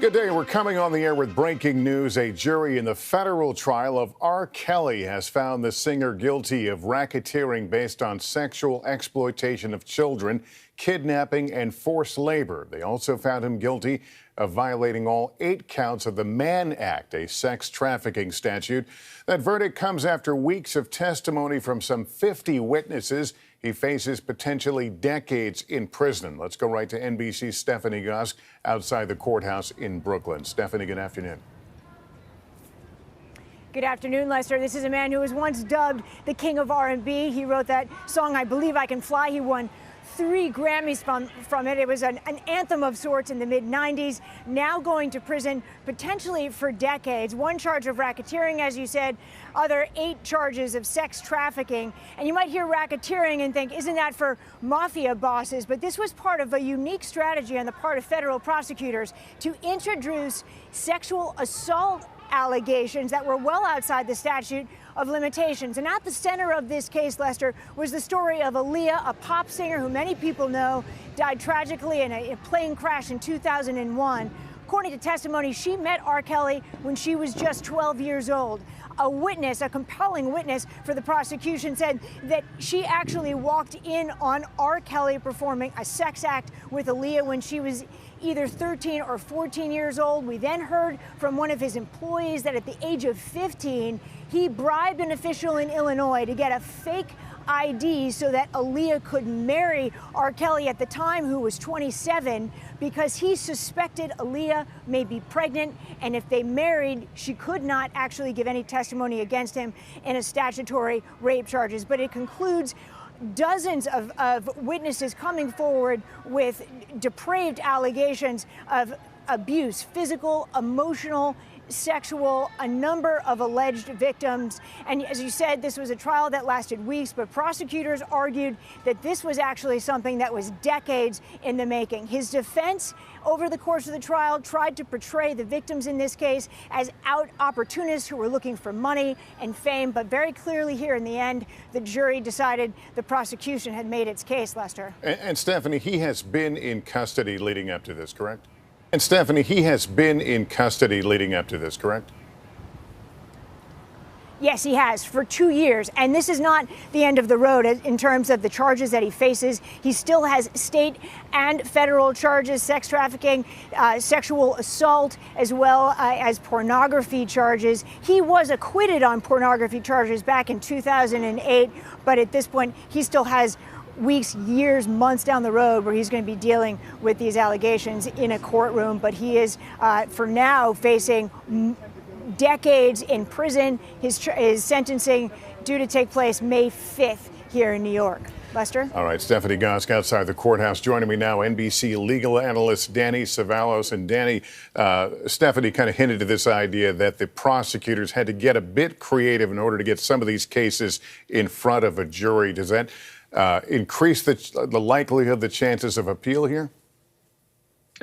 Good day. We're coming on the air with breaking news. A jury in the federal trial of R. Kelly has found the singer guilty of racketeering based on sexual exploitation of children, kidnapping, and forced labor. They also found him guilty of violating all 8 counts of the Mann Act, a sex trafficking statute. That verdict comes after weeks of testimony from some 50 witnesses. He faces potentially decades in prison. Let's go right to NBC's Stephanie Gosk outside the courthouse in Brooklyn. Stephanie, good afternoon. Good afternoon, Lester. This is a man who was once dubbed the king of R&B. He wrote that song, I Believe I Can Fly. He won 3 Grammys from it. It was an anthem of sorts in the mid-90s, now going to prison potentially for decades. 1 charge of racketeering, as you said, other 8 charges of sex trafficking. And you might hear racketeering and think, isn't that for mafia bosses? But this was part of a unique strategy on the part of federal prosecutors to introduce sexual assault allegations that were well outside the statute of limitations. And at the center of this case, Lester, was the story of Aaliyah, a pop singer who many people know died tragically in a plane crash in 2001. According to testimony, she met R. Kelly when she was just 12 years old. A witness, a compelling witness for the prosecution, said that she actually walked in on R. Kelly performing a sex act with Aaliyah when she was either 13 or 14 years old. We then heard from one of his employees that at the age of 15, he bribed an official in Illinois to get a fake ID so that Aaliyah could marry R. Kelly at the time, who was 27, because he suspected Aaliyah may be pregnant, and if they married, she could not actually give any testimony against him in a statutory rape charges. But it concludes dozens of witnesses coming forward with depraved allegations of abuse, physical, emotional, sexual, a number of alleged victims. And as you said, this was a trial that lasted weeks, but prosecutors argued that this was actually something that was decades in the making. His defense over the course of the trial tried to portray the victims in this case as out opportunists who were looking for money and fame, but very clearly here in the end, the jury decided the prosecution had made its case, Lester. And Stephanie, he has been in custody leading up to this, correct? And Stephanie, he has been in custody leading up to this, correct? Yes, he has, for 2 years. And this is not the end of the road in terms of the charges that he faces. He still has state and federal charges, sex trafficking, sexual assault, as well as pornography charges. He was acquitted on pornography charges back in 2008, but at this point, he still has weeks, years, months down the road where he's going to be dealing with these allegations in a courtroom. But he is, for now, facing decades in prison. His sentencing due to take place May 5th here in New York. Lester? All right, Stephanie Gosk outside the courthouse. Joining me now, NBC legal analyst Danny Cevallos. And Danny, Stephanie kind of hinted to this idea that the prosecutors had to get a bit creative in order to get some of these cases in front of a jury. Does that increase the likelihood, the chances of appeal here?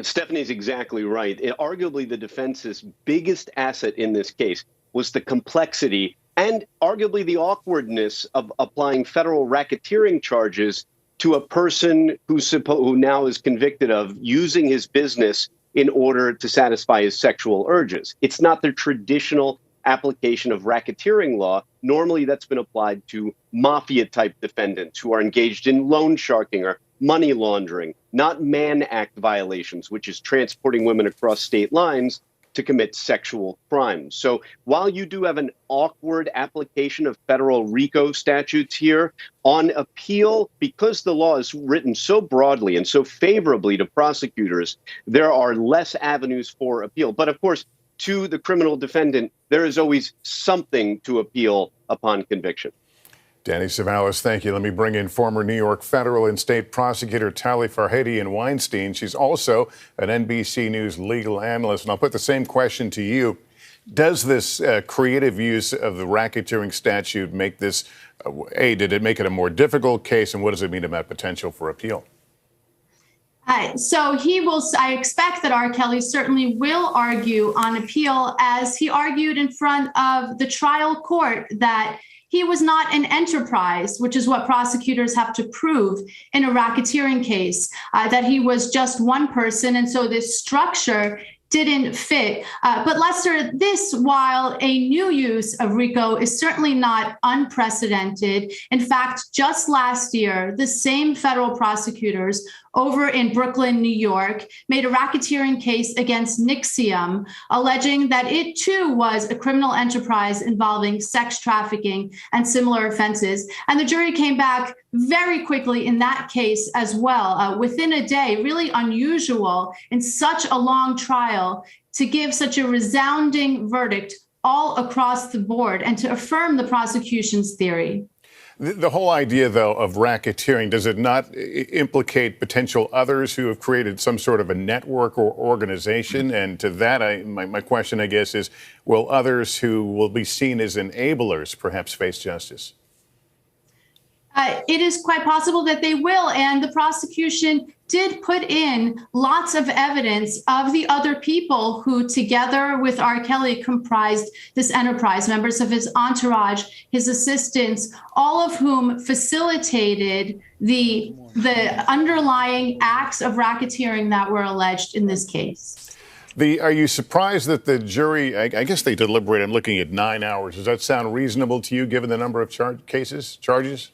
Stephanie's exactly right. Arguably, the defense's biggest asset in this case was the complexity and arguably the awkwardness of applying federal racketeering charges to a person who now is convicted of using his business in order to satisfy his sexual urges. It's not the traditional application of racketeering law. Normally, that's been applied to mafia-type defendants who are engaged in loan sharking or money laundering, not Mann Act violations, which is transporting women across state lines to commit sexual crimes. So while you do have an awkward application of federal RICO statutes here, on appeal, because the law is written so broadly and so favorably to prosecutors, there are less avenues for appeal. But of course, to the criminal defendant, there is always something to appeal upon conviction. Danny Cevallos, thank you. Let me bring in former New York federal and state prosecutor Tali Farhadian Weinstein. She's also an NBC News legal analyst. And I'll put the same question to you. Does this creative use of the racketeering statute make this, did it make it a more difficult case? And what does it mean about potential for appeal? So I expect that R. Kelly certainly will argue on appeal, as he argued in front of the trial court that he was not an enterprise, which is what prosecutors have to prove in a racketeering case, that he was just one person. And so this structure didn't fit. But Lester, this, while a new use of RICO, is certainly not unprecedented. In fact, just last year, the same federal prosecutors over in Brooklyn, New York, made a racketeering case against Nixium, alleging that it too was a criminal enterprise involving sex trafficking and similar offenses. And the jury came back very quickly in that case as well, within a day, really unusual in such a long trial to give such a resounding verdict all across the board and to affirm the prosecution's theory. The whole idea, though, of racketeering, does it not implicate potential others who have created some sort of a network or organization? And to that, my question, I guess, is will others who will be seen as enablers perhaps face justice? It is quite possible that they will. And the prosecution did put in lots of evidence of the other people who, together with R. Kelly, comprised this enterprise, members of his entourage, his assistants, all of whom facilitated the underlying acts of racketeering that were alleged in this case. Are you surprised that the jury, I guess they deliberated, I'm looking at 9 hours. Does that sound reasonable to you, given the number of charges?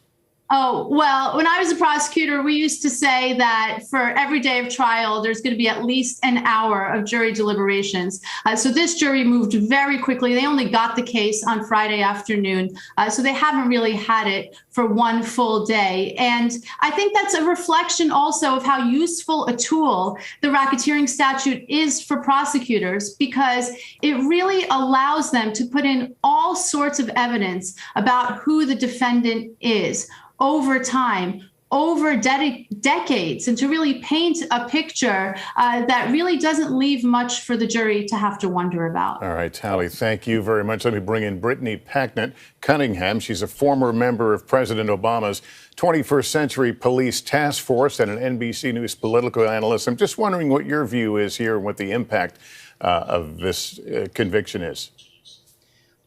Oh, well, when I was a prosecutor, we used to say that for every day of trial, there's going to be at least an hour of jury deliberations. So this jury moved very quickly. They only got the case on Friday afternoon. So they haven't really had it for one full day. And I think that's a reflection also of how useful a tool the racketeering statute is for prosecutors, because it really allows them to put in all sorts of evidence about who the defendant is over time, over decades, and to really paint a picture that really doesn't leave much for the jury to have to wonder about. All right, Tally, thank you very much. Let me bring in Brittany Packnett-Cunningham. She's a former member of President Obama's 21st Century Police Task Force and an NBC News political analyst. I'm just wondering what your view is here and what the impact of this conviction is.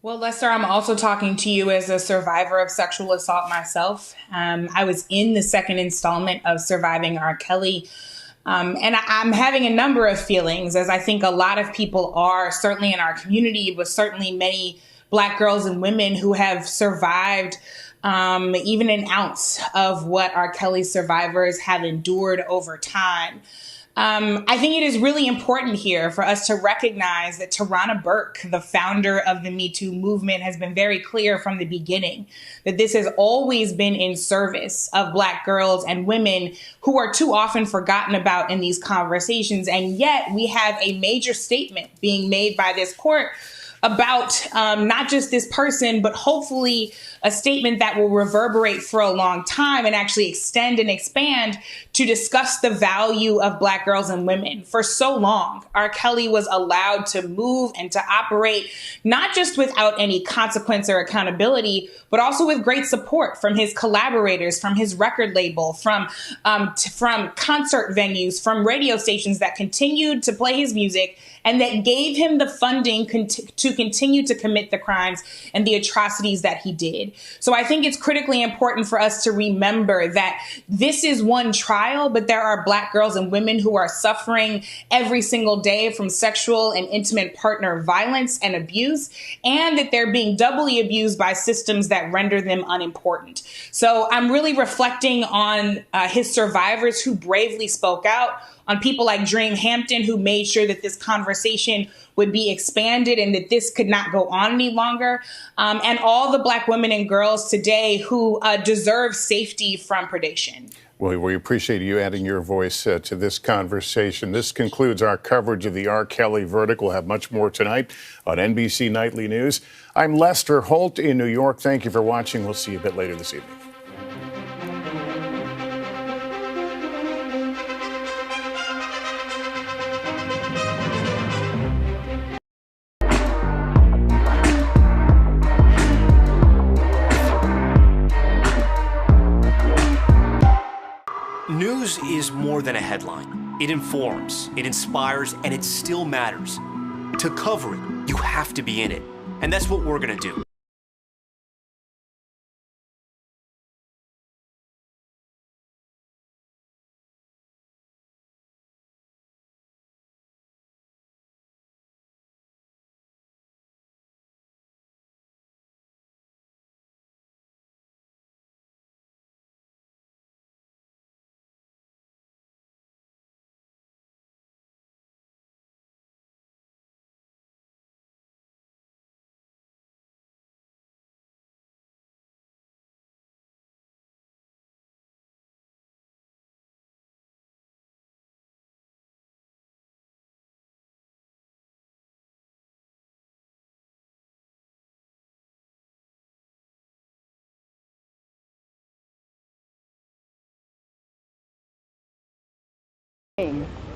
Well, Lester, I'm also talking to you as a survivor of sexual assault myself. I was in the second installment of Surviving R. Kelly. And I'm having a number of feelings, as I think a lot of people are, certainly in our community, but certainly many Black girls and women who have survived even an ounce of what R. Kelly survivors have endured over time. I think it is really important here for us to recognize that Tarana Burke, the founder of the Me Too movement, has been very clear from the beginning that this has always been in service of Black girls and women who are too often forgotten about in these conversations. And yet we have a major statement being made by this court about not just this person, but hopefully a statement that will reverberate for a long time and actually extend and expand to discuss the value of Black girls and women. For so long, R. Kelly was allowed to move and to operate not just without any consequence or accountability, but also with great support from his collaborators, from his record label, from concert venues, from radio stations that continued to play his music and that gave him the funding to continue to commit the crimes and the atrocities that he did. So I think it's critically important for us to remember that this is one trial, but there are Black girls and women who are suffering every single day from sexual and intimate partner violence and abuse, and that they're being doubly abused by systems that render them unimportant. So I'm really reflecting on his survivors who bravely spoke out, on people like Dream Hampton, who made sure that this conversation would be expanded and that this could not go on any longer, and all the Black women and girls today who deserve safety from predation. Well, we appreciate you adding your voice to this conversation. This concludes our coverage of the R. Kelly verdict. We'll have much more tonight on NBC Nightly News. I'm Lester Holt in New York. Thank you for watching. We'll see you a bit later this evening. News is more than a headline. It informs, it inspires, and it still matters. To cover it, you have to be in it. And that's what we're going to do.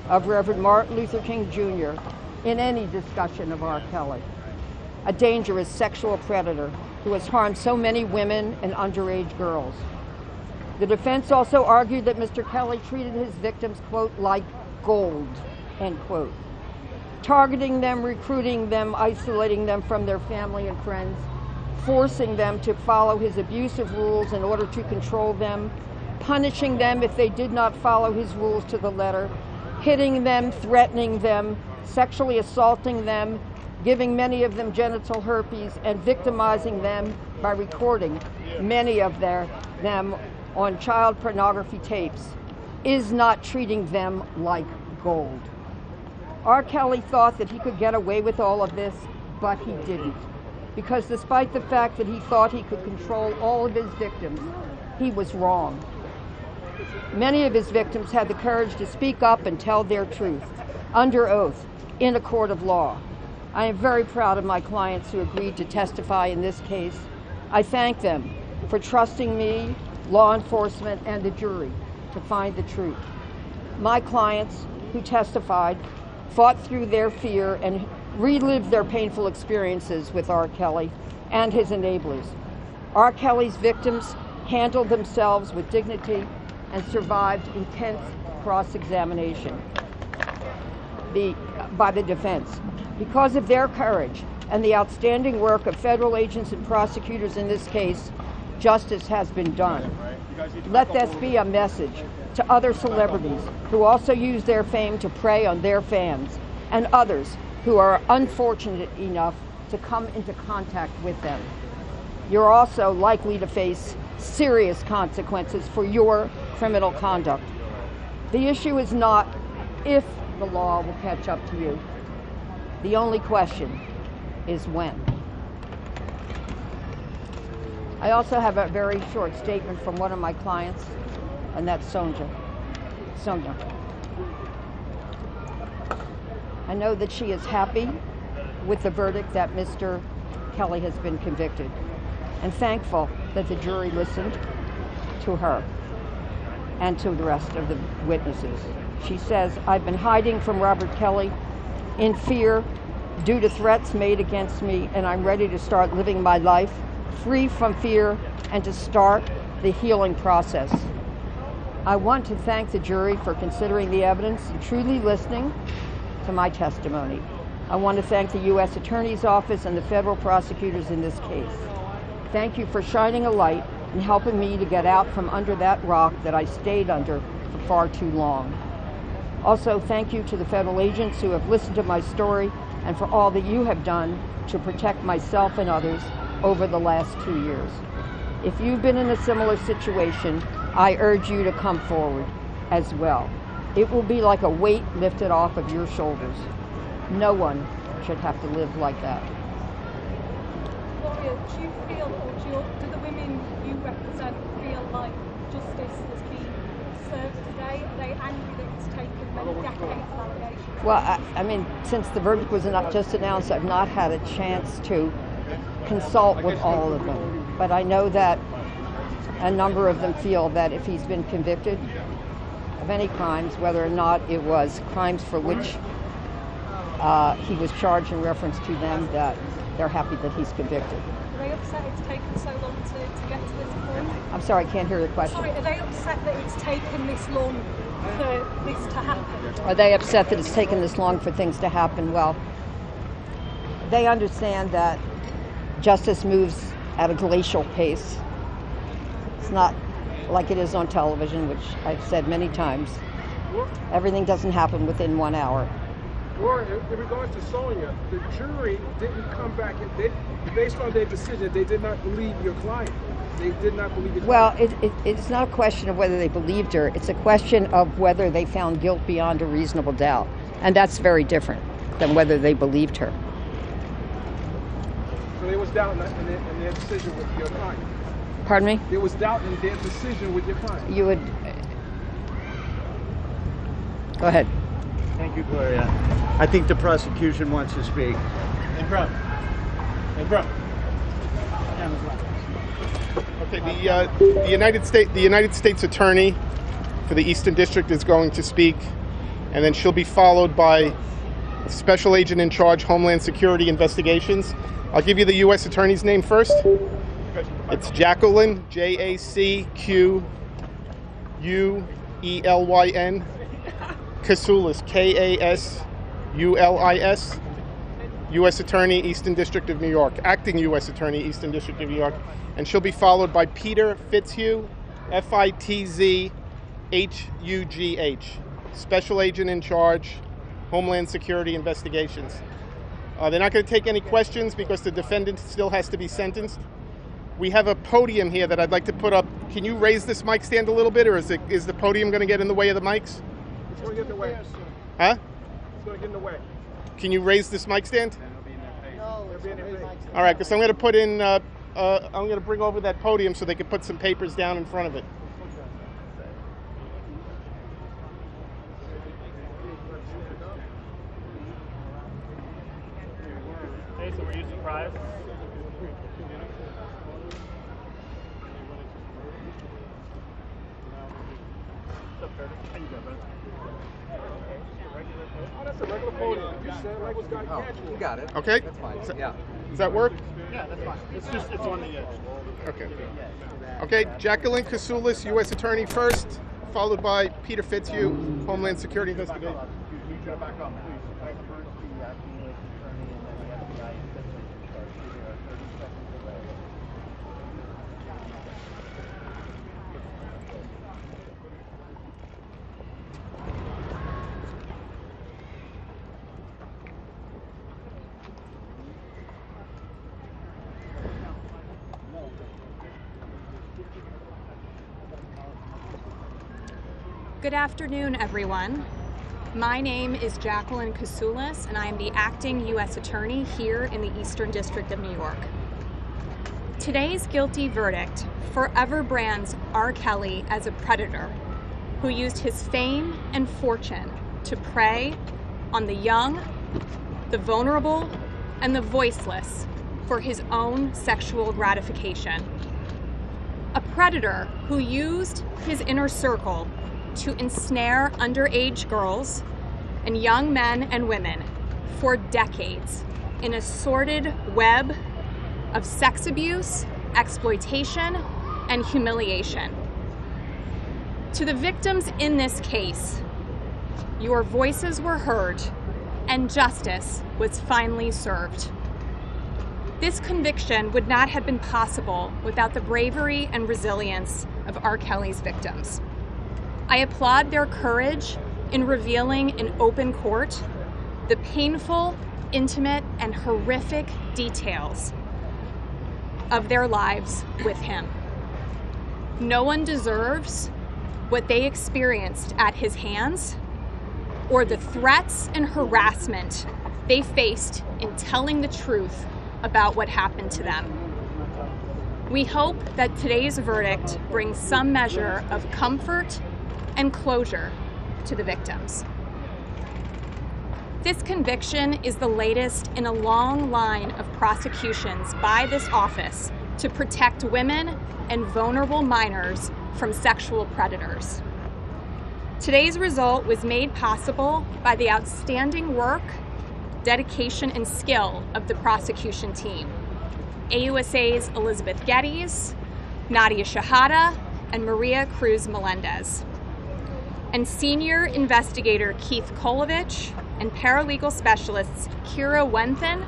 of Reverend Martin Luther King Jr. in any discussion of R. Kelly, a dangerous sexual predator who has harmed so many women and underage girls. The defense also argued that Mr. Kelly treated his victims, quote, like gold, end quote, targeting them, recruiting them, isolating them from their family and friends, forcing them to follow his abusive rules in order to control them, punishing them if they did not follow his rules to the letter, hitting them, threatening them, sexually assaulting them, giving many of them genital herpes, and victimizing them by recording many of them on child pornography tapes, is not treating them like gold. R. Kelly thought that he could get away with all of this, but he didn't. Because despite the fact that he thought he could control all of his victims, he was wrong. Many of his victims had the courage to speak up and tell their truth, under oath, in a court of law. I am very proud of my clients who agreed to testify in this case. I thank them for trusting me, law enforcement, and the jury to find the truth. My clients who testified fought through their fear and relived their painful experiences with R. Kelly and his enablers. R. Kelly's victims handled themselves with dignity and survived intense cross-examination by the defense. Because of their courage and the outstanding work of federal agents and prosecutors in this case, justice has been done. Let this be a message to other celebrities who also use their fame to prey on their fans and others who are unfortunate enough to come into contact with them. You're also likely to face serious consequences for your criminal conduct. The issue is not if the law will catch up to you. The only question is when. I also have a very short statement from one of my clients, and that's Sonia. I know that she is happy with the verdict that Mr. Kelly has been convicted, and thankful that the jury listened to her and to the rest of the witnesses. She says, "I've been hiding from Robert Kelly in fear due to threats made against me, and I'm ready to start living my life free from fear and to start the healing process." I want to thank the jury for considering the evidence and truly listening to my testimony. I want to thank the U.S. Attorney's Office and the federal prosecutors in this case. Thank you for shining a light and helping me to get out from under that rock that I stayed under for far too long. Also, thank you to the federal agents who have listened to my story and for all that you have done to protect myself and others over the last 2 years. If you've been in a similar situation, I urge you to come forward as well. It will be like a weight lifted off of your shoulders. No one should have to live like that. Gloria, do you feel, or do the women you represent feel like justice has been served today? Are they angry that it's taken many decades of allegations? Well, I mean, since the verdict was not just announced, I've not had a chance to consult with all of them. But I know that a number of them feel that if he's been convicted of any crimes, whether or not it was crimes for which he was charged in reference to them, that they're happy that he's convicted. Are they upset it's taken so long to get to this point? I'm sorry, I can't hear the question. Sorry, are they upset that it's taken this long for this to happen? Are they upset that it's taken this long for things to happen? Well, they understand that justice moves at a glacial pace. It's not like it is on television, which I've said many times. Everything doesn't happen within 1 hour. Or in regards to Sonia, the jury didn't come back and based on their decision, they did not believe your client. They did not believe your client. Well, it's not a question of whether they believed her. It's a question of whether they found guilt beyond a reasonable doubt. And that's very different than whether they believed her. So there was doubt in their decision with your client. Pardon me? There was doubt in their decision with your client. You would... Go ahead. Thank you, Gloria. I think the prosecution wants to speak. In front. In front. Okay, the United States Attorney for the Eastern District is going to speak. and then she'll be followed by Special Agent in Charge, Homeland Security Investigations. I'll give you the U.S. Attorney's name first. It's Jacqueline, Jacqueulyn, Kasulis, Kasulis, U.S. Attorney, Eastern District of New York, Acting U.S. Attorney, Eastern District of New York, and she'll be followed by Peter Fitzhugh, Fitzhugh, Special Agent in Charge, Homeland Security Investigations. They're not going to take any questions because the defendant still has to be sentenced. We have a podium here that I'd like to put up. Can you raise this mic stand a little bit, or is the podium going to get in the way of the mics? It's going to get in the way. Huh? It's going to get in the way. Can you raise this mic stand? No, it'll be in their face. All right, because I'm going to put in, I'm going to bring over that podium so they can put some papers down in front of it. Hey, so were you surprised? How you doing, bud? Oh, that's a regular podium. You said like it's got casual. You got it. Okay. That's fine. Yeah. Does that work? Yeah, that's fine. It's on the edge. Okay. Okay, Jacqueline Kasulis, U.S. Attorney first, followed by Peter Fitzhugh, Homeland Security Investigator. Back on, please. Good afternoon, everyone. My name is Jacqueline Kasulis, and I am the acting U.S. Attorney here in the Eastern District of New York. Today's guilty verdict forever brands R. Kelly as a predator who used his fame and fortune to prey on the young, the vulnerable, and the voiceless for his own sexual gratification. A predator who used his inner circle to ensnare underage girls and young men and women for decades in a sordid web of sex abuse, exploitation, and humiliation. To the victims in this case, your voices were heard and justice was finally served. This conviction would not have been possible without the bravery and resilience of R. Kelly's victims. I applaud their courage in revealing in open court the painful, intimate, and horrific details of their lives with him. No one deserves what they experienced at his hands or the threats and harassment they faced in telling the truth about what happened to them. We hope that today's verdict brings some measure of comfort and closure to the victims. This conviction is the latest in a long line of prosecutions by this office to protect women and vulnerable minors from sexual predators. Today's result was made possible by the outstanding work, dedication, and skill of the prosecution team. AUSA's Elizabeth Geddes, Nadia Shahada, and Maria Cruz Melendez, and senior investigator Keith Kolovich and paralegal specialists Kira Wenthen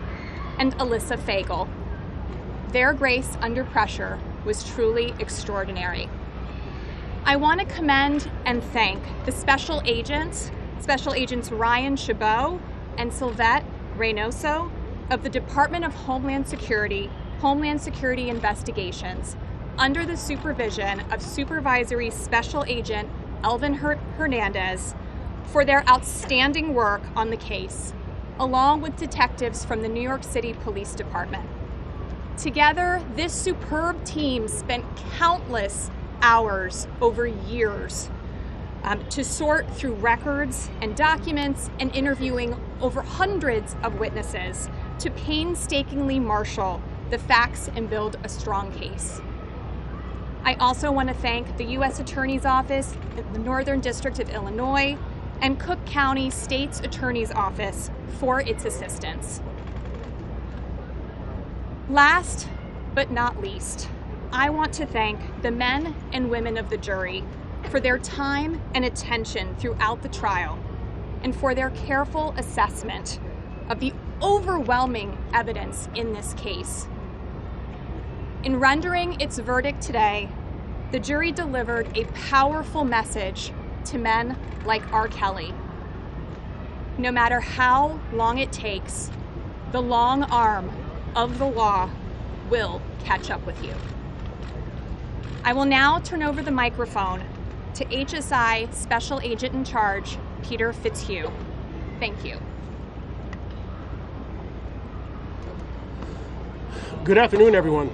and Alyssa Fagel. Their grace under pressure was truly extraordinary. I want to commend and thank the Special Agents Ryan Chabot and Sylvette Reynoso of the Department of Homeland Security Investigations under the supervision of Supervisory Special Agent Elvin Hernandez for their outstanding work on the case, along with detectives from the New York City Police Department. Together, this superb team spent countless hours over years to sort through records and documents and interviewing over hundreds of witnesses to painstakingly marshal the facts and build a strong case. I also want to thank the U.S. Attorney's Office in the Northern District of Illinois and Cook County State's Attorney's Office for its assistance. Last but not least, I want to thank the men and women of the jury for their time and attention throughout the trial and for their careful assessment of the overwhelming evidence in this case. In rendering its verdict today, the jury delivered a powerful message to men like R. Kelly. No matter how long it takes, the long arm of the law will catch up with you. I will now turn over the microphone to HSI Special Agent in Charge, Peter Fitzhugh. Thank you. Good afternoon, everyone.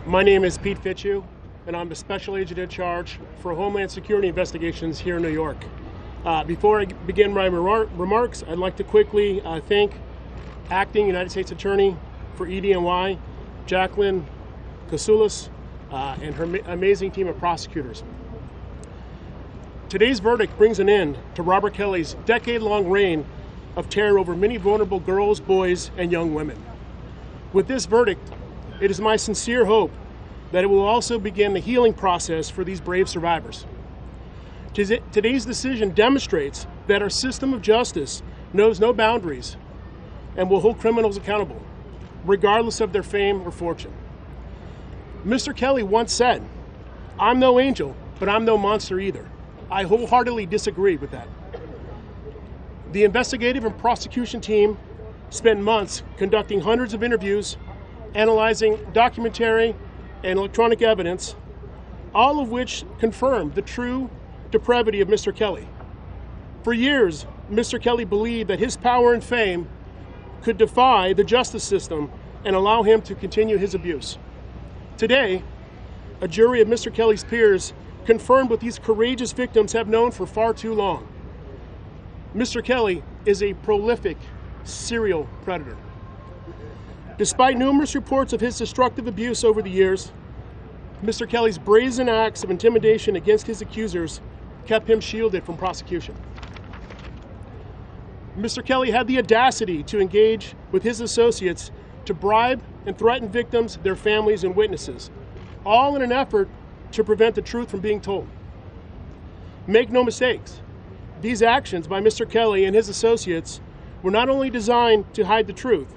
My name is Pete Fitzhugh, and I'm the Special Agent in Charge for Homeland Security Investigations here in New York. Before I begin my remarks, I'd like to quickly thank Acting United States Attorney for EDNY, Jacqueline Kasoulas, and her amazing team of prosecutors. Today's verdict brings an end to Robert Kelly's decade-long reign of terror over many vulnerable girls, boys, and young women. With this verdict, it is my sincere hope that it will also begin the healing process for these brave survivors. Today's decision demonstrates that our system of justice knows no boundaries and will hold criminals accountable, regardless of their fame or fortune. Mr. Kelly once said, "I'm no angel, but I'm no monster either." I wholeheartedly disagree with that. The investigative and prosecution team spent months conducting hundreds of interviews, analyzing documentary and electronic evidence, all of which confirmed the true depravity of Mr. Kelly. For years, Mr. Kelly believed that his power and fame could defy the justice system and allow him to continue his abuse. Today, a jury of Mr. Kelly's peers confirmed what these courageous victims have known for far too long. Mr. Kelly is a prolific serial predator. Despite numerous reports of his destructive abuse over the years, Mr. Kelly's brazen acts of intimidation against his accusers kept him shielded from prosecution. Mr. Kelly had the audacity to engage with his associates to bribe and threaten victims, their families, and witnesses, all in an effort to prevent the truth from being told. Make no mistakes, these actions by Mr. Kelly and his associates were not only designed to hide the truth,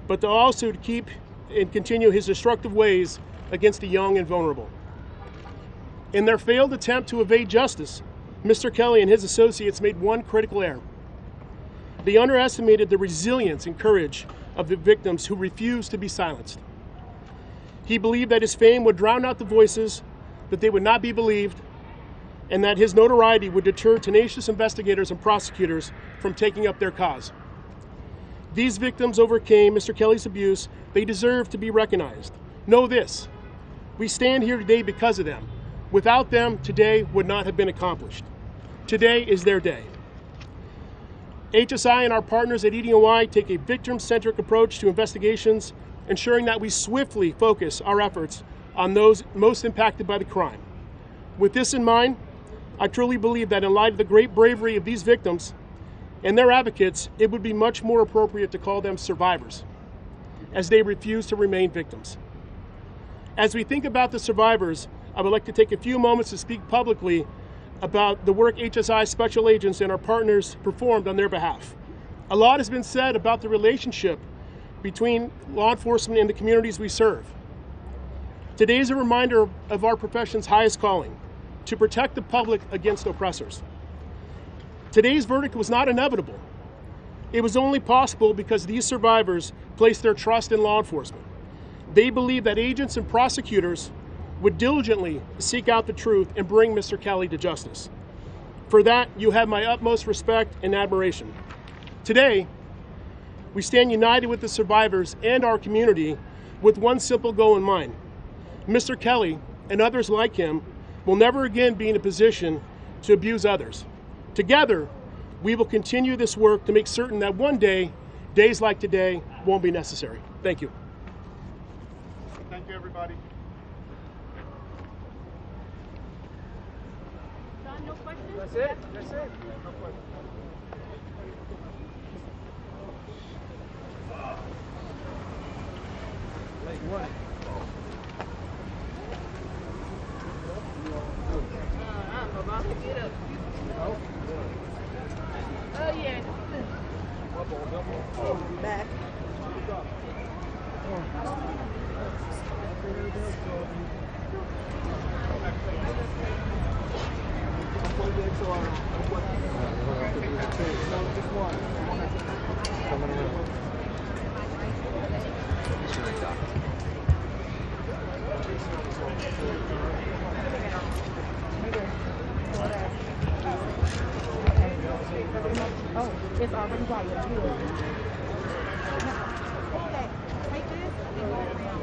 but to also keep and continue his destructive ways against the young and vulnerable. In their failed attempt to evade justice, Mr. Kelly and his associates made one critical error. They underestimated the resilience and courage of the victims who refused to be silenced. He believed that his fame would drown out the voices, that they would not be believed, and that his notoriety would deter tenacious investigators and prosecutors from taking up their cause. These victims overcame Mr. Kelly's abuse. They deserve to be recognized. Know this, we stand here today because of them. Without them, today would not have been accomplished. Today is their day. HSI and our partners at EDNY take a victim-centric approach to investigations, ensuring that we swiftly focus our efforts on those most impacted by the crime. With this in mind, I truly believe that in light of the great bravery of these victims and their advocates, it would be much more appropriate to call them survivors, as they refuse to remain victims. As we think about the survivors, I would like to take a few moments to speak publicly about the work HSI special agents and our partners performed on their behalf. A lot has been said about the relationship between law enforcement and the communities we serve. Today is a reminder of our profession's highest calling, to protect the public against oppressors. Today's verdict was not inevitable. It was only possible because these survivors placed their trust in law enforcement. They believed that agents and prosecutors would diligently seek out the truth and bring Mr. Kelly to justice. For that, you have my utmost respect and admiration. Today, we stand united with the survivors and our community with one simple goal in mind. Mr. Kelly and others like him will never again be in a position to abuse others. Together, we will continue this work to make certain that one day, days like today won't be necessary. Thank you. Thank you, everybody. No questions? That's it. That's it. No questions. What? Oh yeah. Back. Oh, it's already right here. Okay, take this and go around.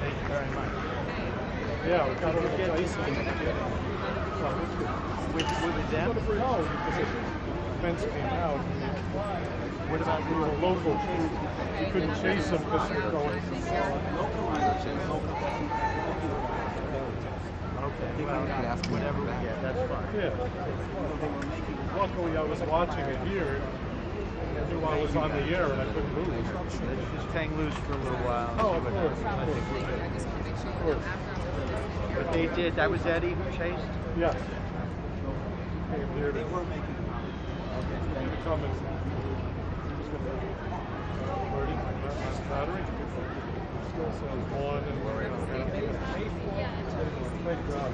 Thank you very much. Yeah, we got to get these with them? No, because the fence came out. What about the local? You couldn't chase them because they're going too far. Okay, well, whatever we get, that's fine. Yeah. Luckily, I was watching it here. I knew I was on the air and I couldn't move. Just hang loose for a little while. Oh, of course. I think we're good. But they did, that was Eddie who chased? Yes. Came here. They were making to come and battery. Still says on and we're in. Thank God.